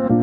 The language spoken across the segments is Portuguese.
Oi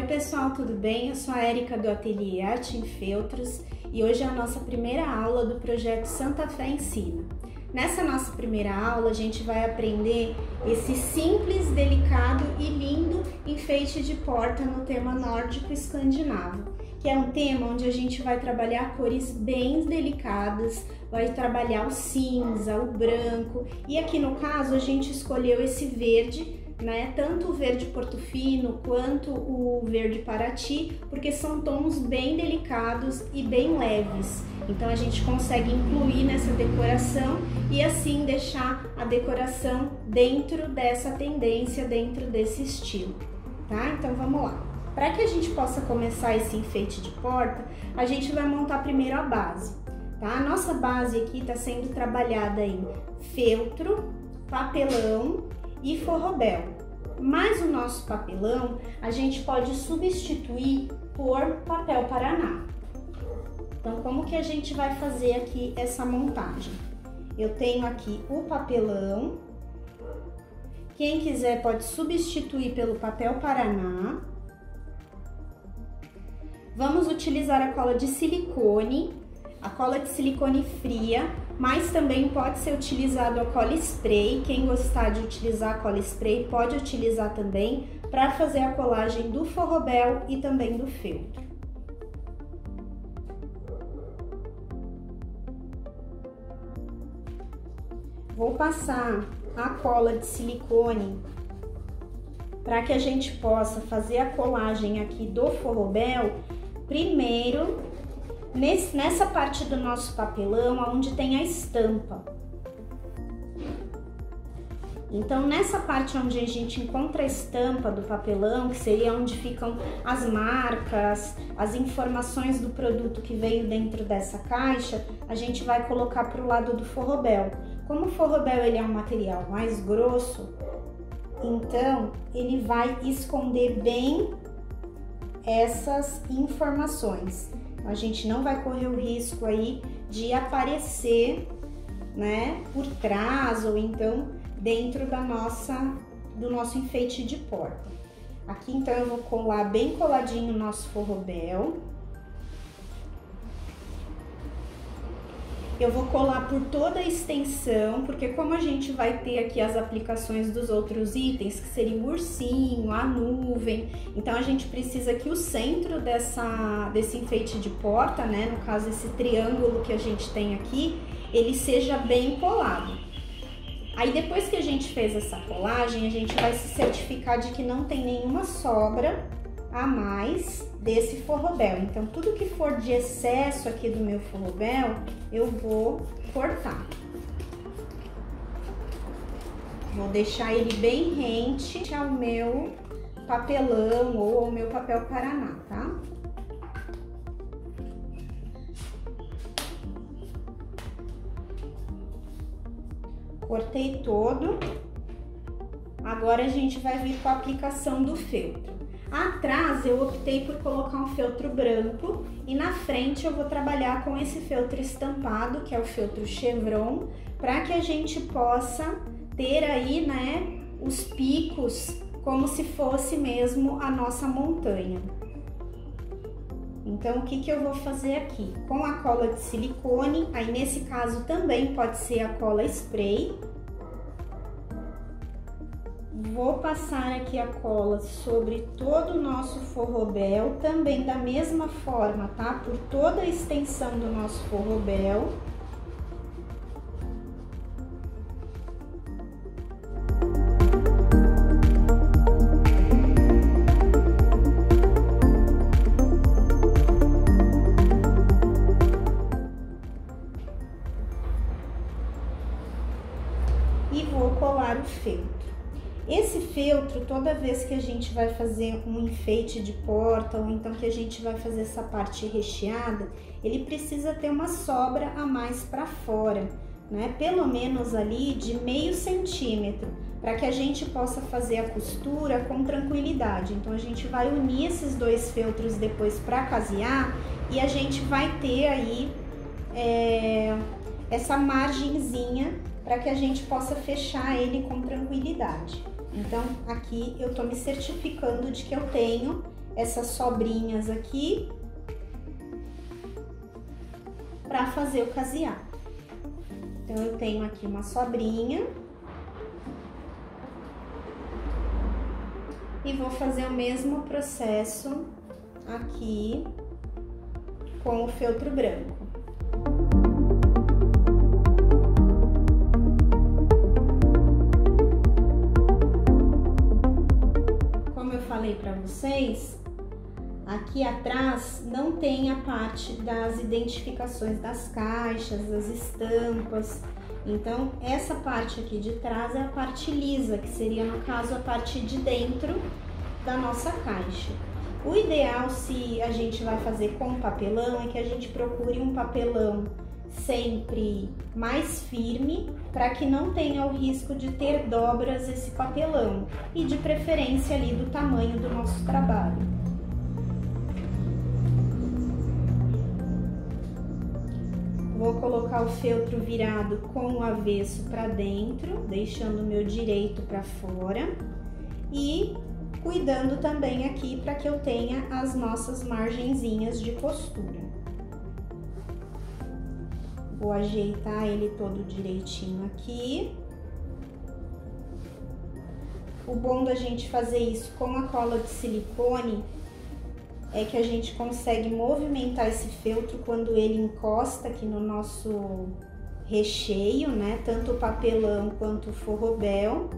pessoal, tudo bem? Eu sou a Érica do Ateliê Arte em Feltros e hoje é a nossa primeira aula do projeto Santa Fé Ensina. Nessa nossa primeira aula a gente vai aprender esse simples, delicado e lindo enfeite de porta no tema nórdico escandinavo, que é um tema onde a gente vai trabalhar cores bem delicadas, vai trabalhar o cinza, o branco e aqui no caso a gente escolheu esse verde, né? Tanto o verde Portofino quanto o verde Paraty, porque são tons bem delicados e bem leves. Então a gente consegue incluir nessa decoração e assim deixar a decoração dentro dessa tendência, dentro desse estilo, tá? Então vamos lá. Para que a gente possa começar esse enfeite de porta, a gente vai montar primeiro a base, tá? A nossa base aqui está sendo trabalhada em feltro, papelão e forrobel. Mas o nosso papelão a gente pode substituir por papel Paraná. Então, como que a gente vai fazer aqui essa montagem? Eu tenho aqui o papelão. Quem quiser pode substituir pelo papel Paraná. Vamos utilizar a cola de silicone, a cola de silicone fria, mas também pode ser utilizado a cola spray. Quem gostar de utilizar a cola spray pode utilizar também para fazer a colagem do forrobel e também do feltro. Vou passar a cola de silicone para que a gente possa fazer a colagem aqui do forrobel primeiro nessa parte do nosso papelão, onde tem a estampa. Então, nessa parte onde a gente encontra a estampa do papelão, que seria onde ficam as marcas, as informações do produto que veio dentro dessa caixa, a gente vai colocar para o lado do forrobel. Como o forrobel ele é um material mais grosso, então ele vai esconder bem essas informações. A gente não vai correr o risco aí de aparecer, né, por trás ou então dentro do nosso enfeite de porta. Aqui então eu vou colar bem coladinho o nosso forrobel. Eu vou colar por toda a extensão, porque como a gente vai ter aqui as aplicações dos outros itens, que seria o ursinho, a nuvem, então a gente precisa que o centro desse enfeite de porta, né, no caso esse triângulo que a gente tem aqui, ele seja bem colado. Aí depois que a gente fez essa colagem, a gente vai se certificar de que não tem nenhuma sobra a mais desse forrobel. Então tudo que for de excesso aqui do meu forrobel, eu vou cortar. Vou deixar ele bem rente ao meu papelão ou ao meu papel Paraná, tá? Cortei todo. Agora a gente vai vir com a aplicação do feltro. Atrás eu optei por colocar um feltro branco e na frente eu vou trabalhar com esse feltro estampado, que é o feltro chevron, para que a gente possa ter aí, né, os picos como se fosse mesmo a nossa montanha. Então, o que que eu vou fazer aqui? Com a cola de silicone, aí nesse caso também pode ser a cola spray. Vou passar aqui a cola sobre todo o nosso forrobel, também da mesma forma, tá? Por toda a extensão do nosso forrobel. E vou colar o feltro. Esse feltro, toda vez que a gente vai fazer um enfeite de porta ou então que a gente vai fazer essa parte recheada, ele precisa ter uma sobra a mais para fora, né? Pelo menos ali de meio centímetro, para que a gente possa fazer a costura com tranquilidade. Então, a gente vai unir esses dois feltros depois para casear e a gente vai ter aí essa margenzinha para que a gente possa fechar ele com tranquilidade. Então, aqui eu tô me certificando de que eu tenho essas sobrinhas aqui para fazer o caseado. Então, eu tenho aqui uma sobrinha e vou fazer o mesmo processo aqui com o feltro branco. Como eu falei para vocês, aqui atrás não tem a parte das identificações das caixas, das estampas. Então, essa parte aqui de trás é a parte lisa, que seria, no caso, a parte de dentro da nossa caixa. O ideal, se a gente vai fazer com papelão, é que a gente procure um papelão sempre mais firme, para que não tenha o risco de ter dobras esse papelão, e de preferência ali do tamanho do nosso trabalho. Vou colocar o feltro virado com o avesso para dentro, deixando o meu direito para fora e cuidando também aqui para que eu tenha as nossas margenzinhas de costura. Vou ajeitar ele todo direitinho aqui. O bom da gente fazer isso com a cola de silicone é que a gente consegue movimentar esse feltro quando ele encosta aqui no nosso recheio, né? Tanto o papelão quanto o forrobel.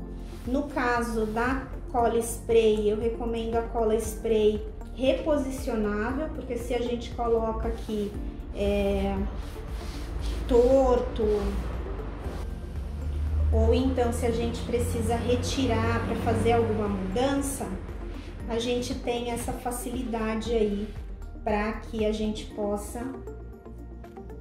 No caso da cola spray, eu recomendo a cola spray reposicionável, porque se a gente coloca aqui torto, ou então se a gente precisa retirar para fazer alguma mudança, a gente tem essa facilidade aí para que a gente possa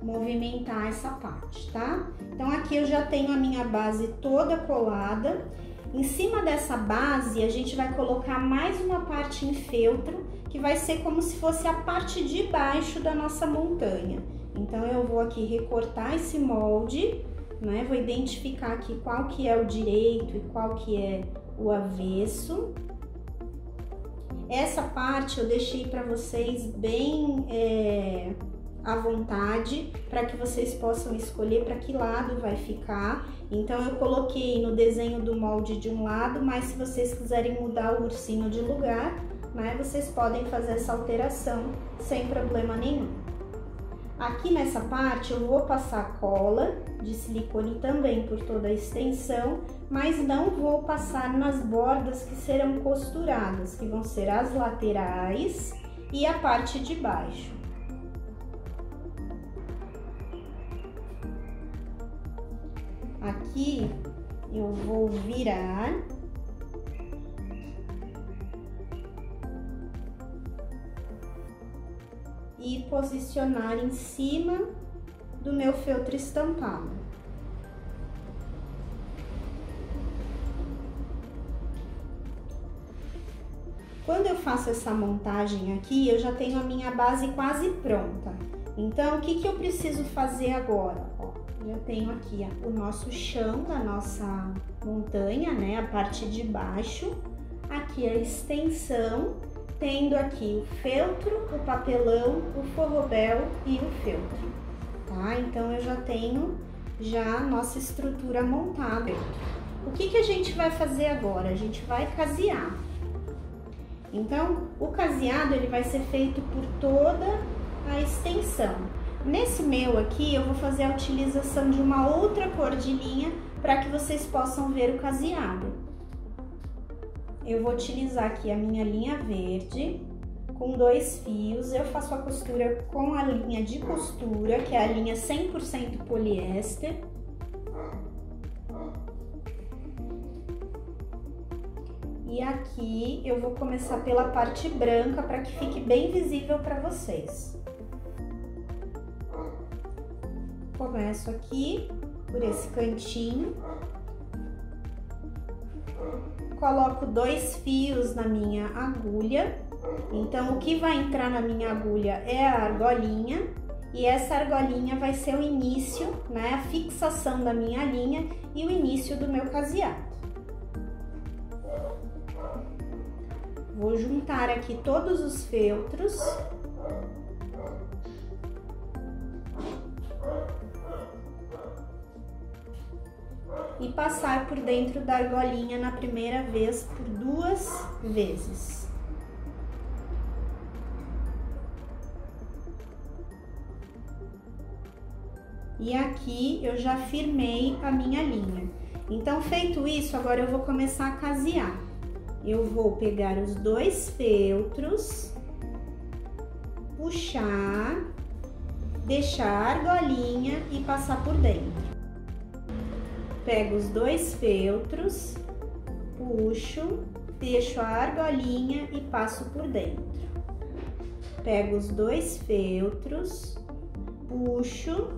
movimentar essa parte, tá? Então, aqui eu já tenho a minha base toda colada. Em cima dessa base, a gente vai colocar mais uma parte em feltro, que vai ser como se fosse a parte de baixo da nossa montanha. Então, eu vou aqui recortar esse molde, né? Vou identificar aqui qual que é o direito e qual que é o avesso. Essa parte eu deixei para vocês bem à vontade, para que vocês possam escolher para que lado vai ficar. Então, eu coloquei no desenho do molde de um lado, mas se vocês quiserem mudar o ursinho de lugar, né, vocês podem fazer essa alteração sem problema nenhum. Aqui nessa parte eu vou passar cola de silicone também por toda a extensão, mas não vou passar nas bordas que serão costuradas, que vão ser as laterais e a parte de baixo. Aqui eu vou virar e posicionar em cima do meu feltro estampado. Quando eu faço essa montagem aqui, eu já tenho a minha base quase pronta. Então, o que eu preciso fazer agora? Ó, já tenho aqui o nosso chão da nossa montanha, né? A parte de baixo, aqui a extensão, tendo aqui o feltro, o papelão, o forrobel e o feltro, tá? Então, eu já tenho a nossa estrutura montada. O que a gente vai fazer agora? A gente vai casear. Então, o caseado, ele vai ser feito por toda a extensão. Nesse meu aqui, eu vou fazer a utilização de uma outra cor de linha para que vocês possam ver o caseado. Eu vou utilizar aqui a minha linha verde com 2 fios. Eu faço a costura com a linha de costura, que é a linha 100% poliéster. E aqui eu vou começar pela parte branca para que fique bem visível para vocês. Começo aqui por esse cantinho coloco 2 fios na minha agulha. Então, o que vai entrar na minha agulha é a argolinha, e essa argolinha vai ser o início, né, a fixação da minha linha e o início do meu caseado. Vou juntar aqui todos os feltros. E passar por dentro da argolinha na primeira vez por 2 vezes. E aqui eu já firmei a minha linha. Então, feito isso, agora eu vou começar a casear. Eu vou pegar os 2 feltros, puxar, deixar a argolinha e passar por dentro. Pego os 2 feltros, puxo, deixo a argolinha e passo por dentro. Pego os 2 feltros, puxo,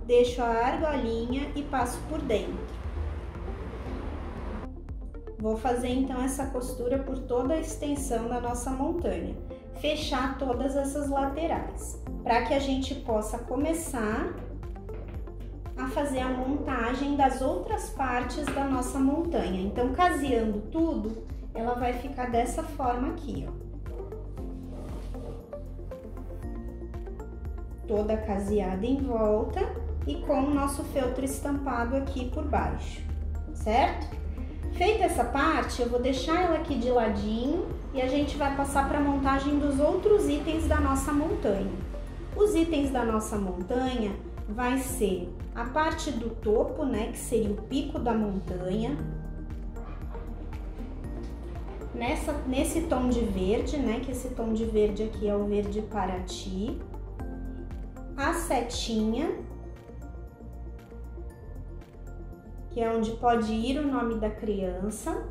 deixo a argolinha e passo por dentro. Vou fazer então essa costura por toda a extensão da nossa montanha, fechar todas essas laterais, para que a gente possa começar a fazer a montagem das outras partes da nossa montanha. Então, caseando tudo, ela vai ficar dessa forma aqui, ó. Toda caseada em volta e com o nosso feltro estampado aqui por baixo, certo? Feita essa parte, eu vou deixar ela aqui de ladinho e a gente vai passar para a montagem dos outros itens da nossa montanha. Os itens da nossa montanha vai ser a parte do topo, né, que seria o pico da montanha. Nesse tom de verde, né, que esse tom de verde aqui é o verde Paraty. A setinha, que é onde pode ir o nome da criança,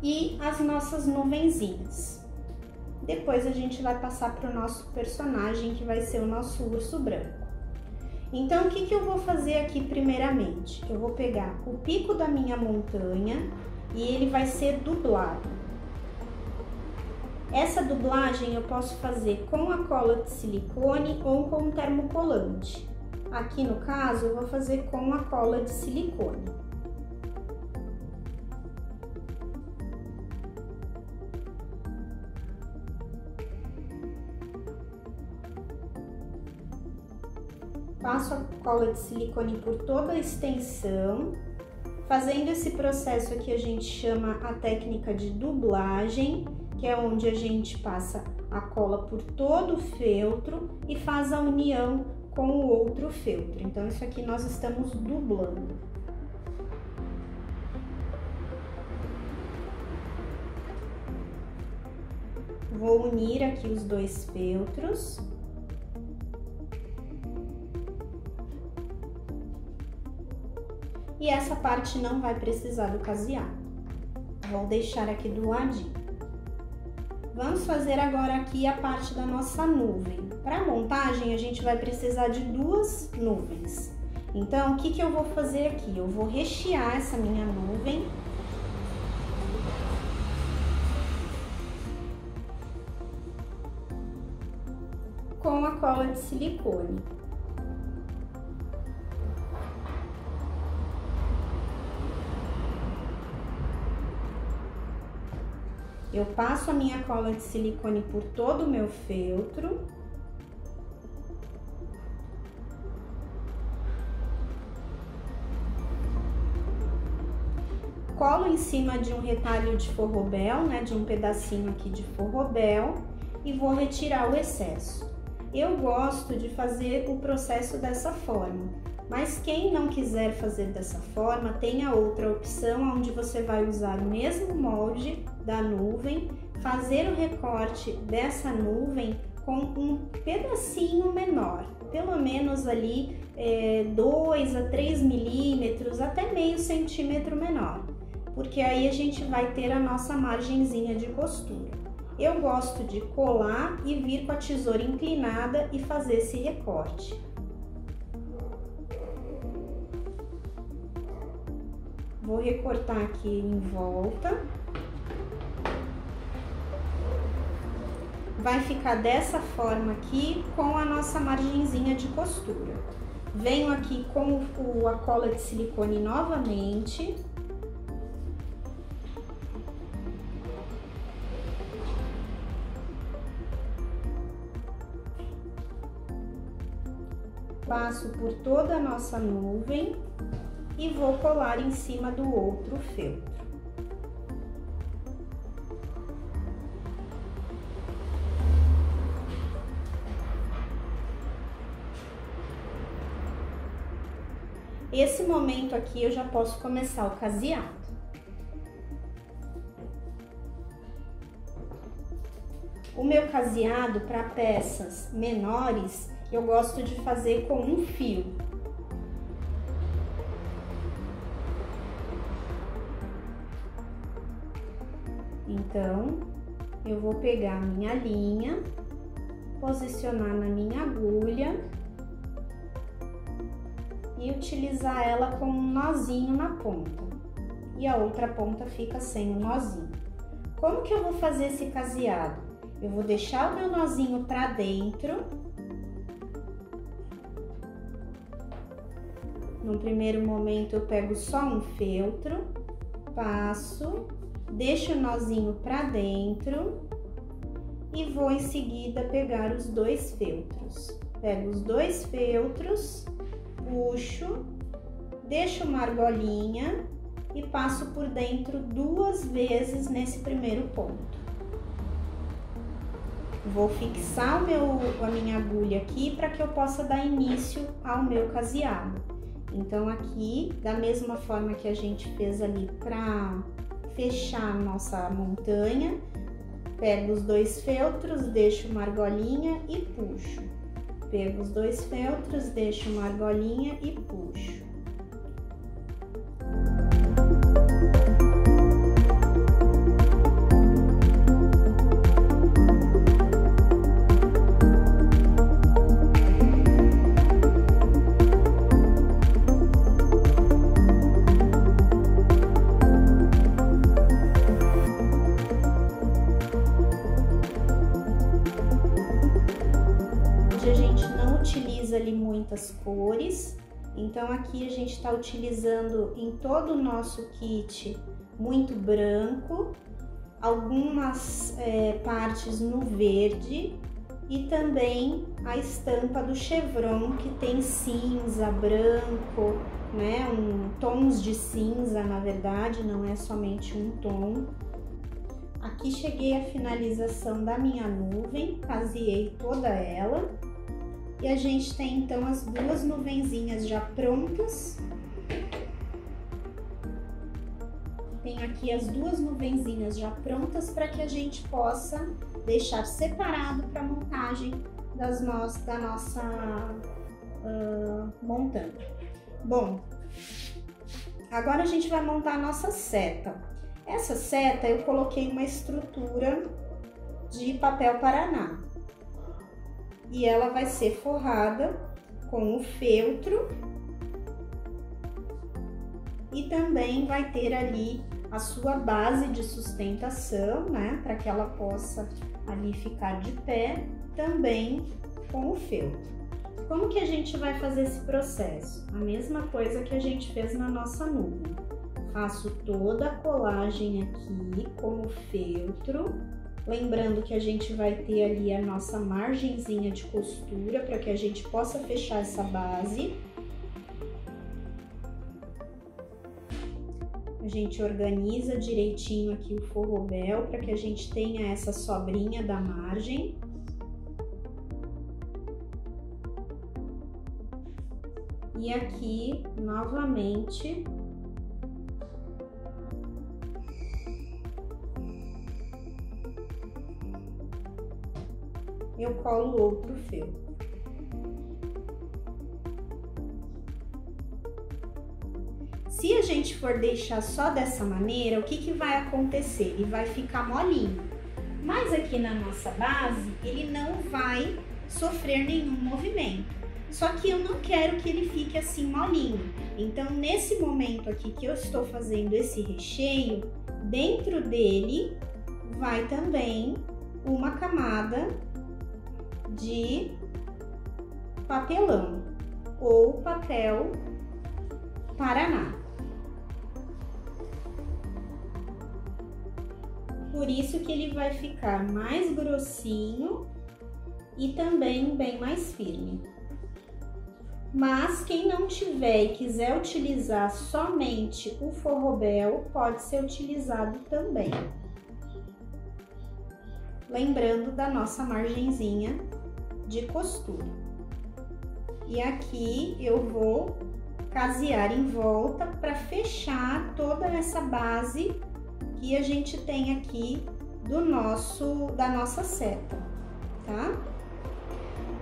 e as nossas nuvenzinhas. Depois a gente vai passar para o nosso personagem, que vai ser o nosso urso branco. Então, o que eu vou fazer aqui primeiramente? Eu vou pegar o pico da minha montanha e ele vai ser dublado. Essa dublagem eu posso fazer com a cola de silicone ou com termocolante. Aqui no caso, eu vou fazer com a cola de silicone. Passo a cola de silicone por toda a extensão. Fazendo esse processo aqui, a gente chama a técnica de dublagem, que é onde a gente passa a cola por todo o feltro e faz a união com o outro feltro. Então, isso aqui nós estamos dublando. Vou unir aqui os 2 feltros. E essa parte não vai precisar do caseado. Vou deixar aqui do ladinho. Vamos fazer agora aqui a parte da nossa nuvem. Para a montagem, a gente vai precisar de 2 nuvens. Então, o que eu vou fazer aqui? Eu vou rechear essa minha nuvem. Com a cola de silicone. Eu passo a minha cola de silicone por todo o meu feltro. Colo em cima de um retalho de forrobel, né, de um pedacinho aqui de forrobel, e vou retirar o excesso. Eu gosto de fazer o processo dessa forma, mas quem não quiser fazer dessa forma, tem a outra opção, onde você vai usar o mesmo molde da nuvem, fazer o recorte dessa nuvem com um pedacinho menor, pelo menos ali 2 a 3 milímetros, até meio centímetro menor, porque aí a gente vai ter a nossa margenzinha de costura. Eu gosto de colar e vir com a tesoura inclinada e fazer esse recorte. Vou recortar aqui em volta. Vai ficar dessa forma aqui com a nossa margenzinha de costura. Venho aqui com a cola de silicone novamente. Passo por toda a nossa nuvem e vou colar em cima do outro feltro. Esse momento aqui eu já posso começar o caseado. O meu caseado para peças menores, eu gosto de fazer com um fio. Então, eu vou pegar a minha linha, posicionar na minha agulha e utilizar ela com um nozinho na ponta. E a outra ponta fica sem o nozinho. Como que eu vou fazer esse caseado? Eu vou deixar o meu nozinho para dentro. No primeiro momento eu pego só um feltro, passo, deixo o nozinho para dentro e vou em seguida pegar os dois feltros. Pego os dois feltros, puxo, deixo uma argolinha e passo por dentro 2 vezes nesse primeiro ponto. Vou fixar a minha agulha aqui para que eu possa dar início ao meu caseado. Então, aqui, da mesma forma que a gente fez ali para fechar a nossa montanha, pego os dois feltros, deixo uma argolinha e puxo. Pego os dois feltros, deixo uma argolinha e puxo. A gente não utiliza ali muitas cores, então aqui a gente está utilizando em todo o nosso kit muito branco, algumas partes no verde e também a estampa do chevron que tem cinza, branco, né, tons de cinza, na verdade, não é somente um tom. Aqui cheguei à finalização da minha nuvem, caseei toda ela. E a gente tem então as 2 nuvenzinhas já prontas. Tenho aqui as 2 nuvenzinhas já prontas para que a gente possa deixar separado para a montagem da nossa montanha. Bom, agora a gente vai montar a nossa seta. Essa seta eu coloquei uma estrutura de papel paraná. E ela vai ser forrada com o feltro e também vai ter ali a sua base de sustentação, né, para que ela possa ali ficar de pé, também com o feltro. Como que a gente vai fazer esse processo? A mesma coisa que a gente fez na nossa nuvem. Faço toda a colagem aqui com o feltro. Lembrando que a gente vai ter ali a nossa margenzinha de costura para que a gente possa fechar essa base. A gente organiza direitinho aqui o forrobel para que a gente tenha essa sobrinha da margem. E aqui, novamente, eu colo outro feltro. Se a gente for deixar só dessa maneira, o que vai acontecer? Ele vai ficar molinho. Mas aqui na nossa base, ele não vai sofrer nenhum movimento. Só que eu não quero que ele fique assim molinho. Então, nesse momento aqui que eu estou fazendo esse recheio, dentro dele vai também uma camada de papelão ou papel Paraná. Por isso que ele vai ficar mais grossinho e também bem mais firme. Mas quem não tiver e quiser utilizar somente o forrobel, pode ser utilizado também. Lembrando da nossa margenzinha de costura. E aqui eu vou casear em volta para fechar toda essa base que a gente tem aqui da nossa seta, tá?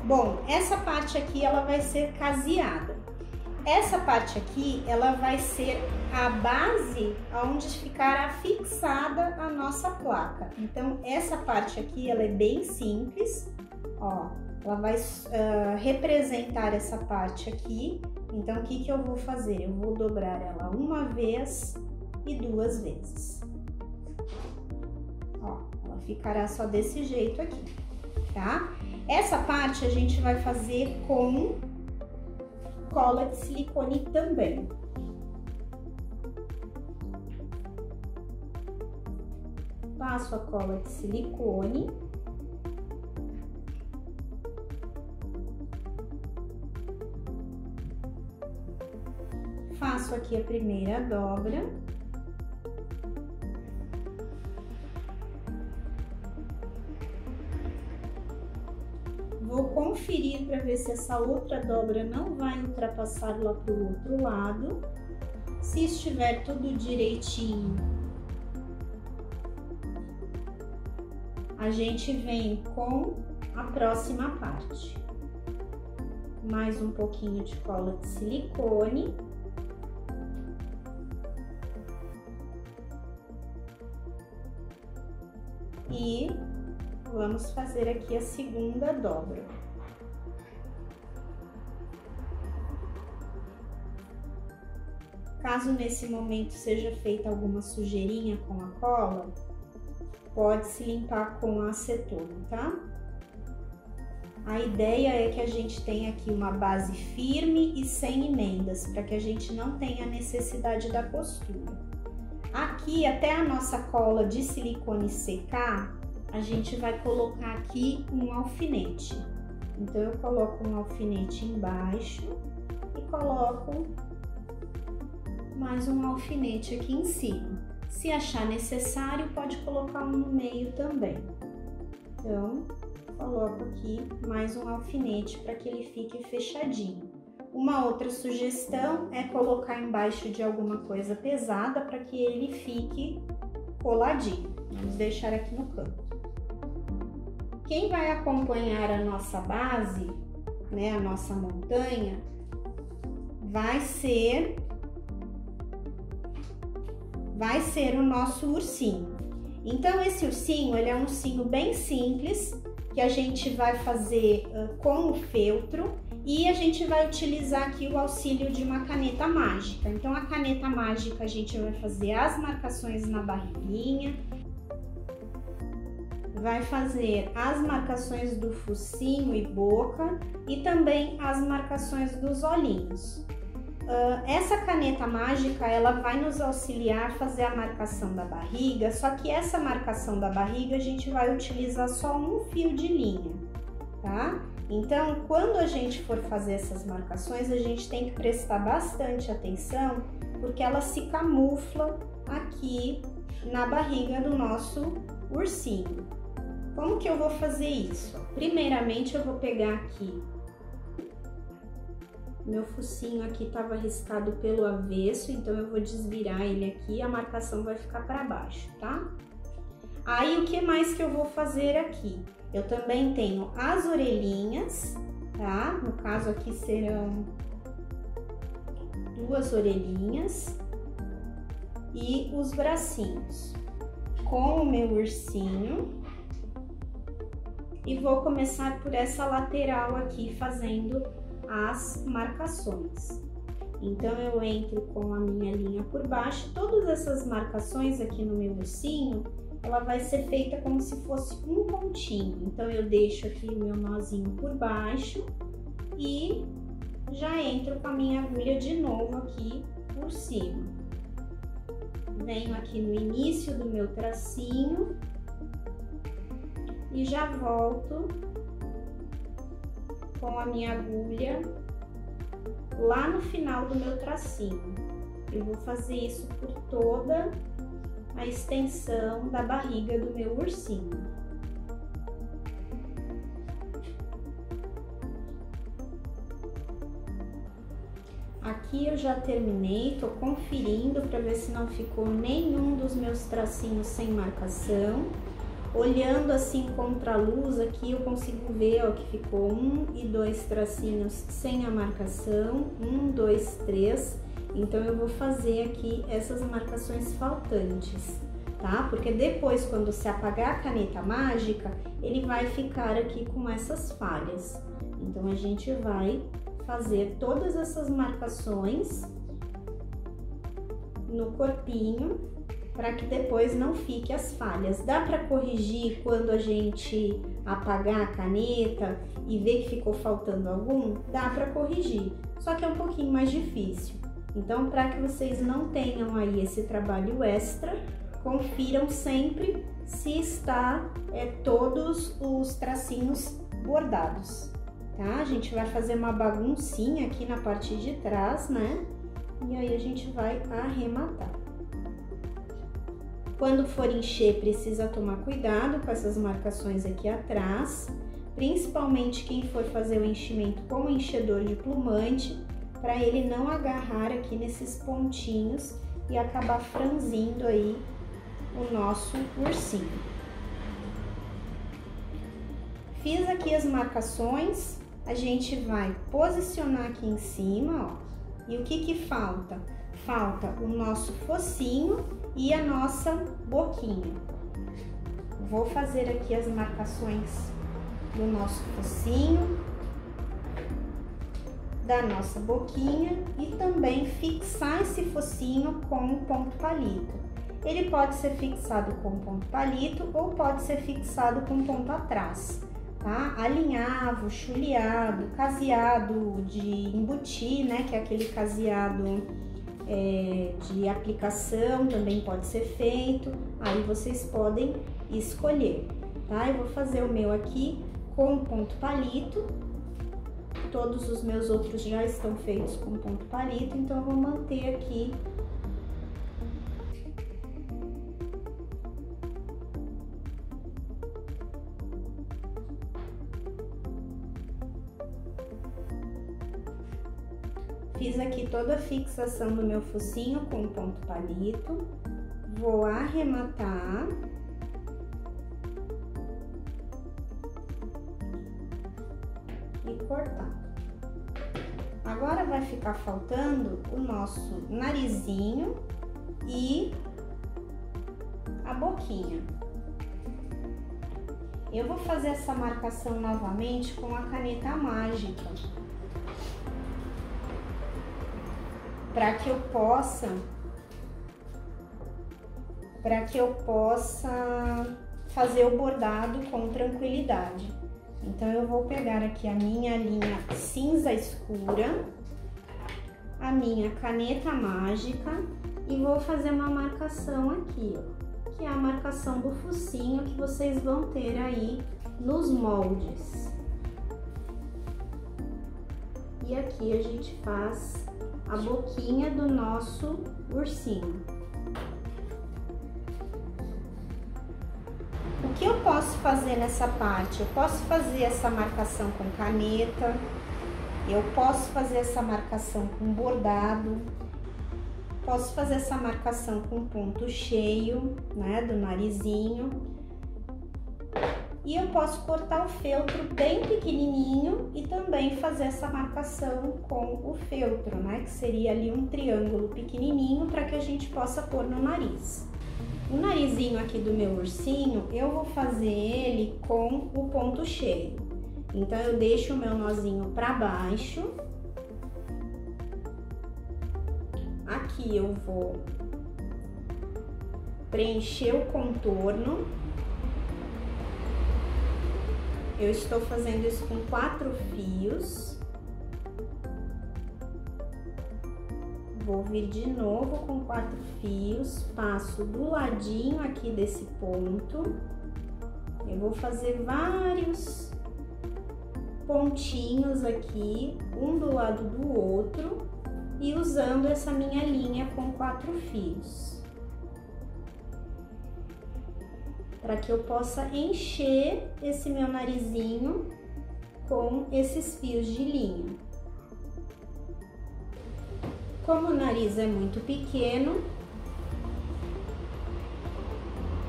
Bom, essa parte aqui ela vai ser caseada. Essa parte aqui ela vai ser a base onde ficará fixada a nossa placa. Então, essa parte aqui ela é bem simples, ó. Ela vai representar essa parte aqui. Então, o que que eu vou fazer? Eu vou dobrar ela uma vez e duas vezes. Ó, ela ficará só desse jeito aqui, tá? Essa parte a gente vai fazer com cola de silicone também. Passo a cola de silicone. Faço aqui a primeira dobra. Vou conferir para ver se essa outra dobra não vai ultrapassar lá para o outro lado. Se estiver tudo direitinho, a gente vem com a próxima parte. Mais um pouquinho de cola de silicone. E vamos fazer aqui a segunda dobra. Caso nesse momento seja feita alguma sujeirinha com a cola, pode se limpar com acetona, tá? A ideia é que a gente tenha aqui uma base firme e sem emendas, para que a gente não tenha necessidade da costura. Aqui, até a nossa cola de silicone secar, a gente vai colocar aqui um alfinete. Então, eu coloco um alfinete embaixo e coloco mais um alfinete aqui em cima. Se achar necessário, pode colocar um no meio também. Então, coloco aqui mais um alfinete para que ele fique fechadinho. Uma outra sugestão é colocar embaixo de alguma coisa pesada para que ele fique coladinho. Vamos deixar aqui no canto. Quem vai acompanhar a nossa base, né, a nossa montanha, vai ser o nosso ursinho. Então, esse ursinho, ele é um ursinho bem simples, que a gente vai fazer com o feltro. E a gente vai utilizar aqui o auxílio de uma caneta mágica. Então, a caneta mágica a gente vai fazer as marcações na barriguinha, vai fazer as marcações do focinho e boca e também as marcações dos olhinhos. Essa caneta mágica, ela vai nos auxiliar a fazer a marcação da barriga, só que essa marcação da barriga a gente vai utilizar só um fio de linha, tá? Então, quando a gente for fazer essas marcações, a gente tem que prestar bastante atenção, porque ela se camufla aqui na barriga do nosso ursinho. Como que eu vou fazer isso? Primeiramente, eu vou pegar aqui, meu focinho aqui estava riscado pelo avesso, então eu vou desvirar ele aqui e a marcação vai ficar para baixo, tá? Aí, o que mais que eu vou fazer aqui? Eu também tenho as orelhinhas, tá? No caso aqui serão 2 orelhinhas e os bracinhos com o meu ursinho. E vou começar por essa lateral aqui, fazendo as marcações. Então, eu entro com a minha linha por baixo. Todas essas marcações aqui no meu ursinho, ela vai ser feita como se fosse um pontinho. Então, eu deixo aqui o meu nozinho por baixo e já entro com a minha agulha de novo aqui por cima. Venho aqui no início do meu tracinho e já volto com a minha agulha lá no final do meu tracinho. Eu vou fazer isso por toda a extensão da barriga do meu ursinho. Aqui eu já terminei, tô conferindo para ver se não ficou nenhum dos meus tracinhos sem marcação. Olhando assim contra a luz aqui, eu consigo ver, ó, que ficou 1 e 2 tracinhos sem a marcação, 1, 2, 3. Então, eu vou fazer aqui essas marcações faltantes, tá? Porque depois, quando se apagar a caneta mágica, ele vai ficar aqui com essas falhas. Então, a gente vai fazer todas essas marcações no corpinho, para que depois não fique as falhas. Dá para corrigir quando a gente apagar a caneta e ver que ficou faltando algum? Dá para corrigir, só que é um pouquinho mais difícil. Então, para que vocês não tenham aí esse trabalho extra, confiram sempre se está todos os tracinhos bordados, tá? A gente vai fazer uma baguncinha aqui na parte de trás, né? E aí a gente vai arrematar. Quando for encher, precisa tomar cuidado com essas marcações aqui atrás, principalmente quem for fazer o enchimento com o enchedor de plumante, para ele não agarrar aqui nesses pontinhos e acabar franzindo aí o nosso ursinho. Fiz aqui as marcações, a gente vai posicionar aqui em cima, ó. E o que que falta? Falta o nosso focinho e a nossa boquinha. Vou fazer aqui as marcações do nosso focinho, da nossa boquinha e também fixar esse focinho com um ponto palito. Ele pode ser fixado com ponto palito ou pode ser fixado com ponto atrás, tá? Alinhavo, chuleado, caseado de embutir, né? Que é aquele caseado de aplicação, também pode ser feito. Aí vocês podem escolher, tá? Eu vou fazer o meu aqui com ponto palito. Todos os meus outros já estão feitos com ponto palito, então eu vou manter aqui Fiz aqui toda a fixação do meu focinho com ponto palito, vou arrematar e cortar. Agora vai ficar faltando o nosso narizinho e a boquinha. Eu vou fazer essa marcação novamente com a caneta mágica, para que eu possa fazer o bordado com tranquilidade. Então, eu vou pegar aqui a minha linha cinza escura, a minha caneta mágica e vou fazer uma marcação aqui, ó, que é a marcação do focinho que vocês vão ter aí nos moldes. E aqui a gente faz a boquinha do nosso ursinho. O que eu posso fazer nessa parte? Eu posso fazer essa marcação com caneta, eu posso fazer essa marcação com bordado, posso fazer essa marcação com ponto cheio, né, do narizinho. E eu posso cortar o feltro bem pequenininho e também fazer essa marcação com o feltro, né? Que seria ali um triângulo pequenininho para que a gente possa pôr no nariz. O narizinho aqui do meu ursinho, eu vou fazer ele com o ponto cheio. Então, eu deixo o meu nozinho para baixo. Aqui eu vou preencher o contorno. Eu estou fazendo isso com 4 fios. Vou vir de novo com 4 fios, passo do ladinho aqui desse ponto. Eu vou fazer vários pontinhos aqui, um do lado do outro, e usando essa minha linha com 4 fios. Para que eu possa encher esse meu narizinho com esses fios de linha. Como o nariz é muito pequeno,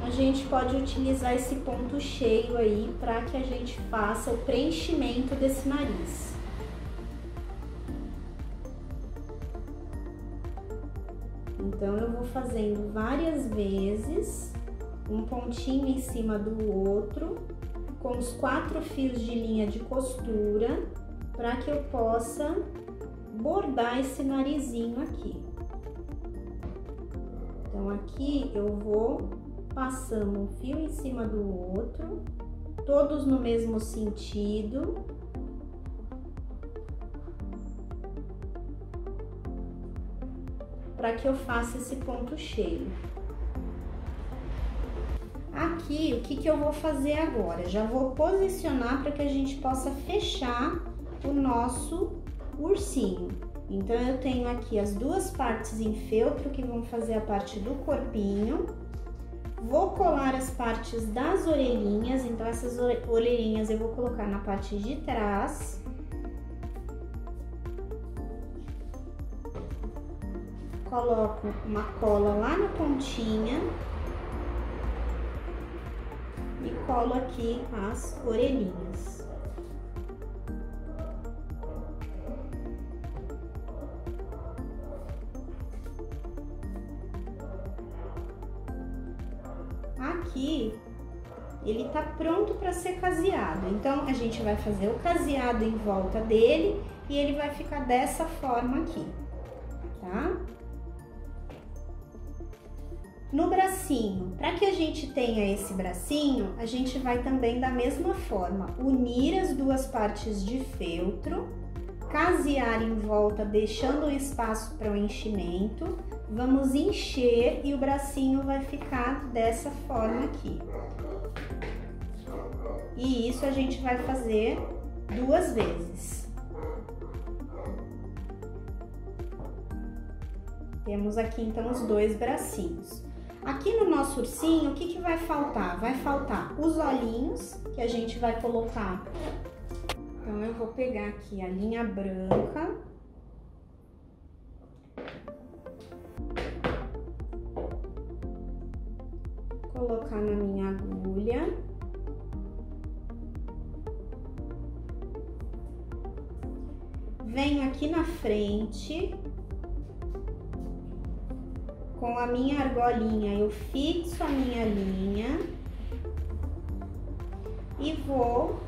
a gente pode utilizar esse ponto cheio aí para que a gente faça o preenchimento desse nariz. Então, eu vou fazendo várias vezes, um pontinho em cima do outro, com os 4 fios de linha de costura, para que eu possa bordar esse narizinho aqui. Então, aqui eu vou passando um fio em cima do outro, todos no mesmo sentido. Para que eu faça esse ponto cheio. Aqui, o que eu vou fazer agora? Já vou posicionar para que a gente possa fechar o nosso ursinho. Então, eu tenho aqui as 2 partes em feltro que vão fazer a parte do corpinho. Vou colar as partes das orelhinhas, então essas orelhinhas eu vou colocar na parte de trás. Coloco uma cola lá na pontinha e colo aqui as orelhinhas. Aqui ele tá pronto para ser caseado, então a gente vai fazer o caseado em volta dele e ele vai ficar dessa forma aqui, tá? No bracinho, para que a gente tenha esse bracinho, a gente vai também da mesma forma, unir as 2 partes de feltro, casear em volta, deixando um espaço para o enchimento, vamos encher e o bracinho vai ficar dessa forma aqui. E isso a gente vai fazer 2 vezes. Temos aqui então os 2 bracinhos. Aqui no nosso ursinho, o que vai faltar? Vai faltar os olhinhos, que a gente vai colocar. Então, eu vou pegar aqui a linha branca. Colocar na minha agulha. Venho aqui na frente. Com a minha argolinha, eu fixo a minha linha e vou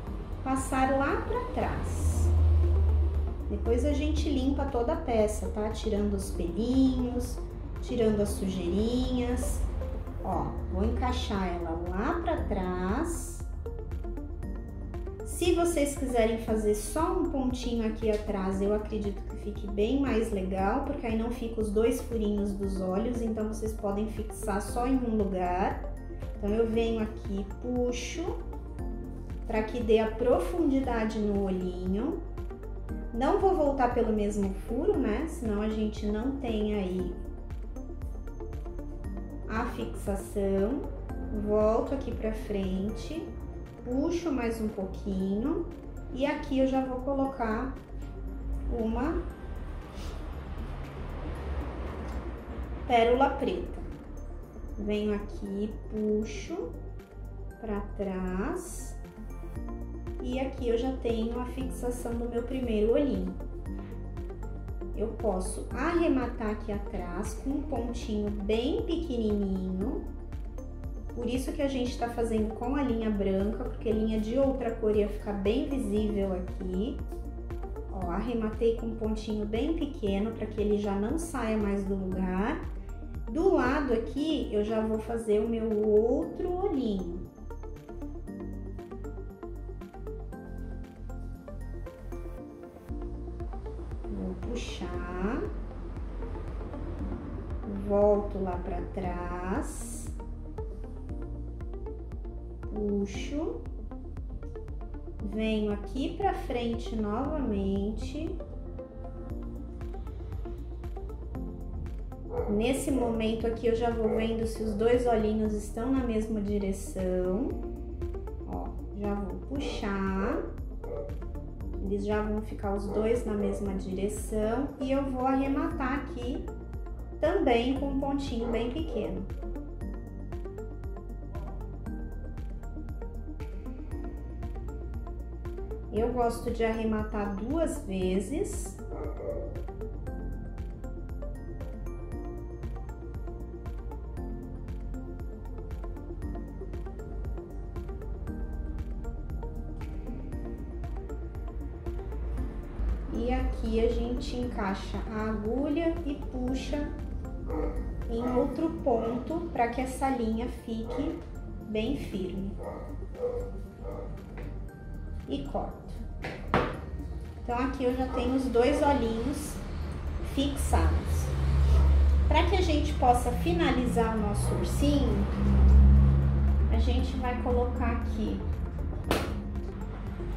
passar lá pra trás. Depois a gente limpa toda a peça, tá? Tirando os pelinhos, tirando as sujeirinhas. Ó, vou encaixar ela lá pra trás. Se vocês quiserem fazer só um pontinho aqui atrás, eu acredito que fique bem mais legal, porque aí não fica os 2 furinhos dos olhos, então vocês podem fixar só em um lugar. Então, eu venho aqui, puxo, para que dê a profundidade no olhinho. Não vou voltar pelo mesmo furo, né? Senão a gente não tem aí a fixação. Volto aqui pra frente. Puxo mais um pouquinho e aqui eu já vou colocar uma pérola preta. Venho aqui, puxo para trás e aqui eu já tenho a fixação do meu primeiro olhinho. Eu posso arrematar aqui atrás com um pontinho bem pequenininho Por isso que a gente tá fazendo com a linha branca, porque a linha de outra cor ia ficar bem visível aqui. Ó, arrematei com um pontinho bem pequeno para que ele já não saia mais do lugar. Do lado aqui, eu já vou fazer o meu outro olhinho. Vou puxar. Volto lá para trás. Puxo. Venho aqui pra frente novamente. Nesse momento aqui eu já vou vendo se os dois olhinhos estão na mesma direção. Ó, já vou puxar. Eles já vão ficar os dois na mesma direção. E eu vou arrematar aqui também com um pontinho bem pequeno. Eu gosto de arrematar 2 vezes. E aqui a gente encaixa a agulha e puxa em outro ponto para que essa linha fique bem firme. E corto. Então aqui eu já tenho os 2 olhinhos fixados. Para que a gente possa finalizar o nosso ursinho, a gente vai colocar aqui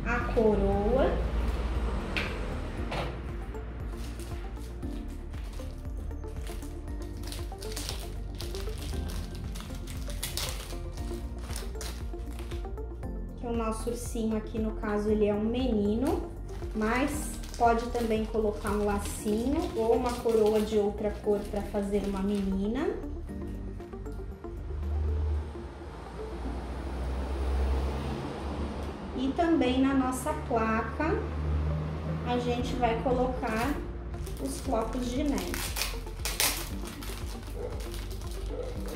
a coroa. O nosso ursinho aqui, no caso, ele é um menino, mas pode também colocar um lacinho ou uma coroa de outra cor para fazer uma menina. E também na nossa placa, a gente vai colocar os flocos de neve.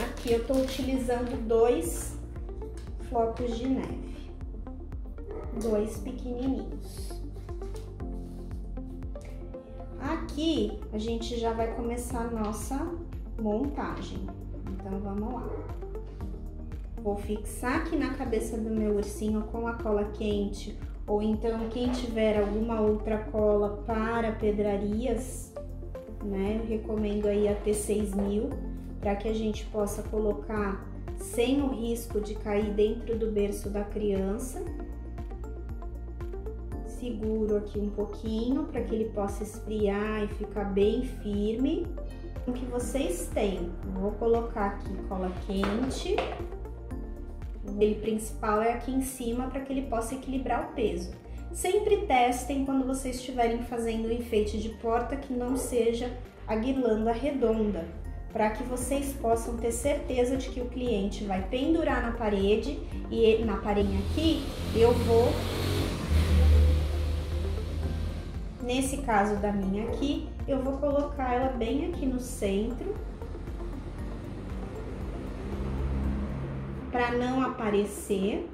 Aqui eu tô utilizando 2 flocos de neve. 2 pequenininhos. Aqui a gente já vai começar a nossa montagem. Então vamos lá. Vou fixar aqui na cabeça do meu ursinho com a cola quente, ou então quem tiver alguma outra cola para pedrarias, né? Eu recomendo aí a T6000, para que a gente possa colocar sem o risco de cair dentro do berço da criança. Seguro aqui um pouquinho para que ele possa esfriar e ficar bem firme. O que vocês têm? Vou colocar aqui cola quente. O dele principal é aqui em cima para que ele possa equilibrar o peso. Sempre testem quando vocês estiverem fazendo o enfeite de porta que não seja a guirlanda redonda, para que vocês possam ter certeza de que o cliente vai pendurar na parede e na parede aqui eu vou... Nesse caso da minha aqui, eu vou colocar ela bem aqui no centro, para não aparecer,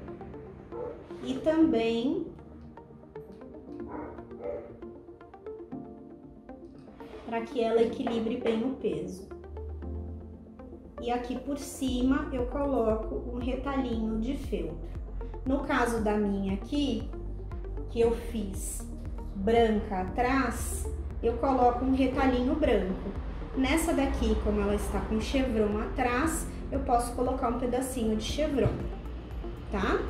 e também para que ela equilibre bem o peso. E aqui por cima eu coloco um retalhinho de feltro. No caso da minha aqui, que eu fiz branca atrás, eu coloco um retalhinho branco. Nessa daqui, como ela está com chevron atrás, eu posso colocar um pedacinho de chevron, tá?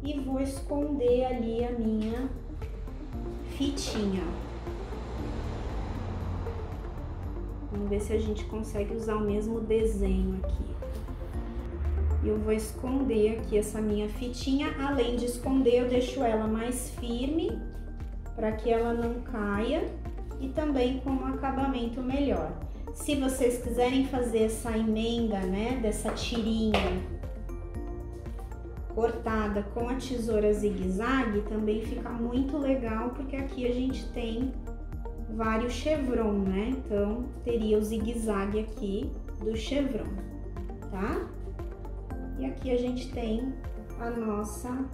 E vou esconder ali a minha fitinha. Vamos ver se a gente consegue usar o mesmo desenho aqui. Eu vou esconder aqui essa minha fitinha. Além de esconder, eu deixo ela mais firme para que ela não caia e também com um acabamento melhor. Se vocês quiserem fazer essa emenda, né, dessa tirinha cortada com a tesoura zigue-zague, também fica muito legal, porque aqui a gente tem vários chevron, né? Então, teria o zigue-zague aqui do chevron, tá? E aqui a gente tem a nossa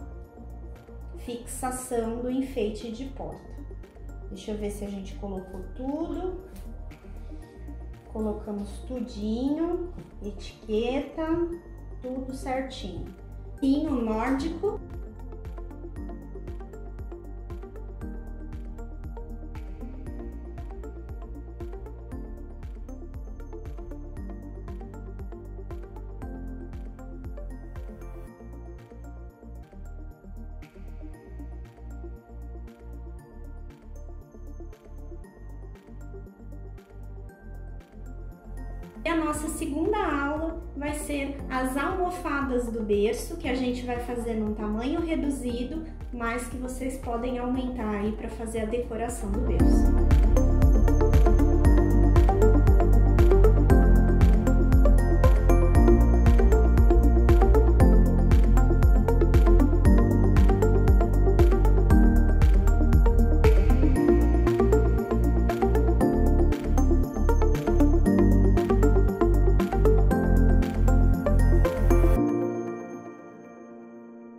fixação do enfeite de porta. Deixa eu ver se a gente colocou tudo. Colocamos tudinho, etiqueta, tudo certinho. Pinho nórdico. E a nossa segunda aula vai ser as almofadas do berço, que a gente vai fazer num tamanho reduzido, mas que vocês podem aumentar aí para fazer a decoração do berço.